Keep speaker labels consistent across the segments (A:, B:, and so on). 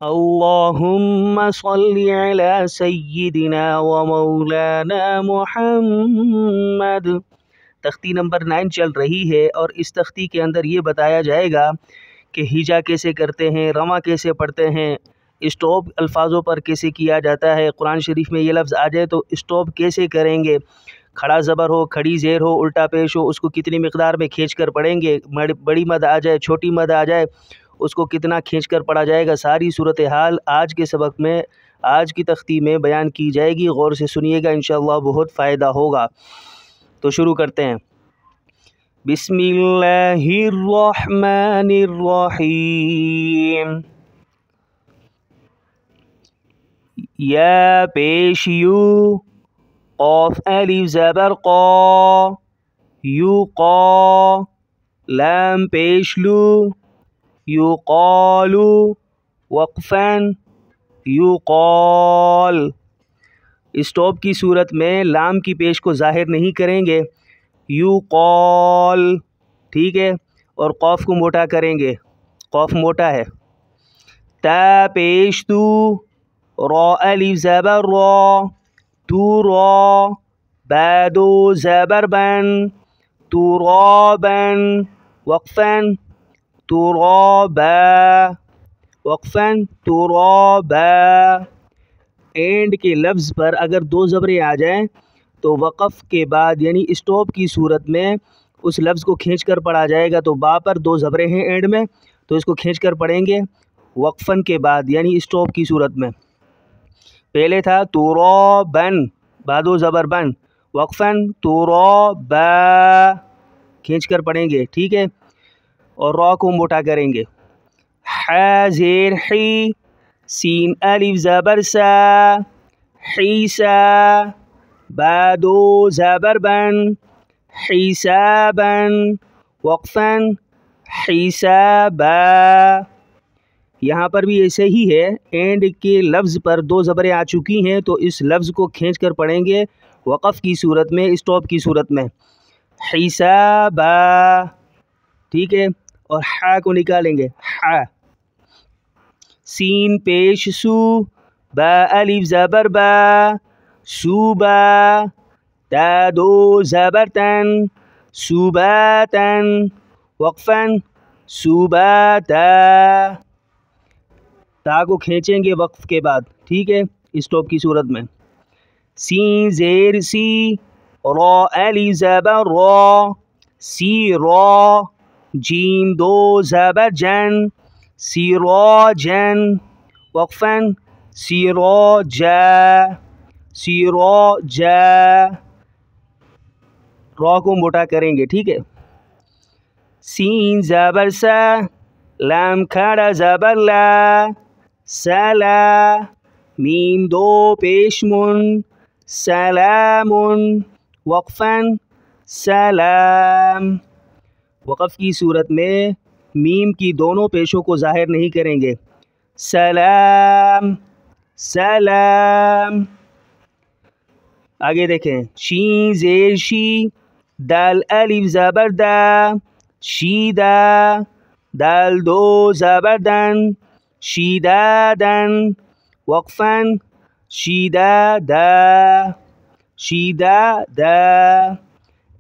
A: اللهم صل على سیدنا و مولانا محمد۔ تختی نمبر 9 چل رہی ہے اور اس تختی کے اندر یہ بتایا جائے گا کہ ہجا کیسے کرتے ہیں، رواں کیسے پڑھتے ہیں، اسٹاپ الفاظوں پر کیسے کیا جاتا ہے، قرآن شریف میں یہ لفظ آ جائے تو اسٹاپ کیسے کریں گے، کھڑا زبر ہو، کھڑی زیر ہو، الٹا پیش ہو، اس کو کتنی مقدار میں کھینچ کر پڑھیں گے، بڑی مد آ جائے، چھوٹی مد آ جائے، اس کو کتنا کھینچ کر پڑھا جائے گا، ساری صورتحال آج کے سبق میں، آج کی تختی میں بیان کی جائے گی۔ غور سے سنیے گا، انشاءاللہ بہت فائدہ ہوگا۔ تو شروع کرتے ہیں۔ بسم اللہ الرحمن الرحیم۔ یا پیش یو، قاف الف زبر قا، یو قا، لام پیش لو، یقالو، وقفاً یقال۔ اسٹاپ کی صورت میں لام کی پیش کو ظاہر نہیں کریں گے، یقال، ٹھیک ہے، اور قاف کو موٹا کریں گے، قاف موٹا ہے۔ تا پیش تو، را الف زبر را، تو را، بعدو زبر بن، ترابن، وقفاً ترابا، وقفاً ترابا۔ اینڈ کے لفظ پر اگر دو زبریں آ جائیں تو وقف کے بعد یعنی اسٹاپ کی صورت میں اس لفظ کو کھینچ کر پڑھا جائے گا۔ تو با پر دو زبریں ہیں اینڈ میں، تو اس کو کھینچ کر پڑھیں گے وقفاً کے بعد یعنی اسٹاپ کی صورت میں۔ پہلے تھا ترابن، بعدو زبر بن، وقفاً ترابا، کھینچ کر پڑھیں گے، ٹھیک ہے، اور را کو موٹا کریں گے۔ ح زیر حی، سین الف زبر سا، حیسا، بعدو زبر بن، حسابن، وقفاً حسابا۔ یہاں پر بھی ایسے ہی ہے، اینڈ کے لفظ پر دو زبریں آ چکی ہیں تو اس لفظ کو کھینچ کر پڑھیں گے وقف کی صورت میں، اسٹاپ کی صورت میں، حسابا، ٹھیک ہے، اور ح کو نکالیں گے، ح۔ سین پیش سو، با الف زبر با، صوبا، تا دو زبر تن، صوباتن، وقفاً صوباتا، تا کو کھینچیں گے وقف کے بعد، ٹھیک ہے، اسٹاپ کی صورت میں۔ سین زیر سی، را الف زبر را، سی را، جیم دو زبر جن، سراجن، وقفاً سراجا، سراجا، را کو موٹا کریں گے، ٹھیک ہے۔ سین زبر سا، لام کھڑا زبر لا، سلا، میم دو پیش من، سلامن، وقفاً سلام۔ وقف کی صورت میں میم کی دونوں پیشوں کو ظاہر نہیں کریں گے، سلام، سلام۔ آگے دیکھیں، شین زیر شی، دال الف زبر دا، شیدا، دال دو زبر دن، شیدادن، وقفاً شیدادا، شیدادا۔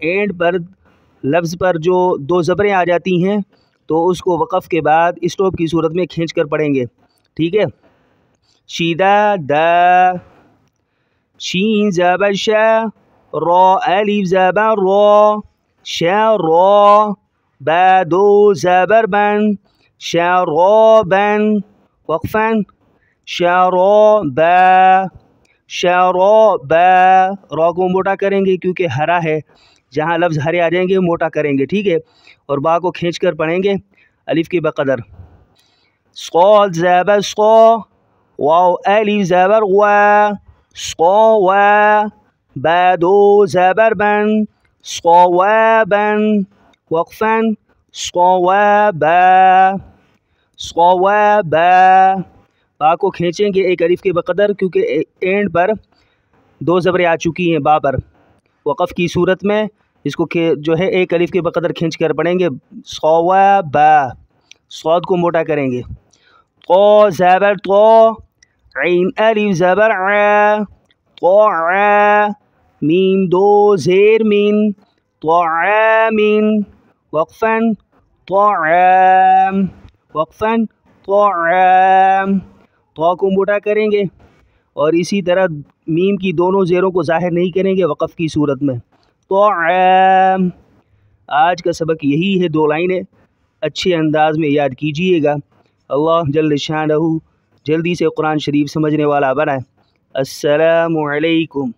A: اینڈ پر لفظ پر جو دو زبریں آ جاتی ہیں تو اس کو وقف کے بعد اسٹاپ کی صورت میں کھینچ کر پڑھیں گے، ٹھیک ہے، شیدادا۔ شین زبر شا، را الف زبر را، شارا، با دو زبر بن، شارابن، وقفاً شارابا، شارابا۔ را کو موٹا کریں گے کیونکہ ہرا ہے، جہاں لفظ ہرے آ جائیں گے موٹا کریں گے، ٹھیک ہے، اور با کو کھینچ کر پڑھیں گے الف کی بقدر۔ صاد زبر صا، واو الف زبر وا، صاوا، با دو زبر بن، صوابن، وقفاً صوابا، صوابا۔ با کو کھینچیں گے ایک الف کے بقدر کیونکہ اینڈ پر دو زبریں آ چکی ہیں با پر۔ وقف کی صورت میں اس کو جو ہے ایک الف کے بقدر کھینچ کر پڑھیں گے، صوابا، صاد کو موٹا کریں گے۔ طا زبر طا، عین الف زبر ع، طاع، میم دو زیر مین، طعام، وقفاً طعام، وقفاً طعام، طا کو موٹا کریں گے اور اسی طرح میم کی دونوں زیروں کو ظاہر نہیں کریں گے وقف کی صورت میں، طعام۔ آج کا سبق یہی ہے، 2 لائنیں اچھے انداز میں یاد کیجیے گا۔ اللہ جل شانہ جلدی سے قرآن شریف سمجھنے والا بنائے۔ السلام علیکم۔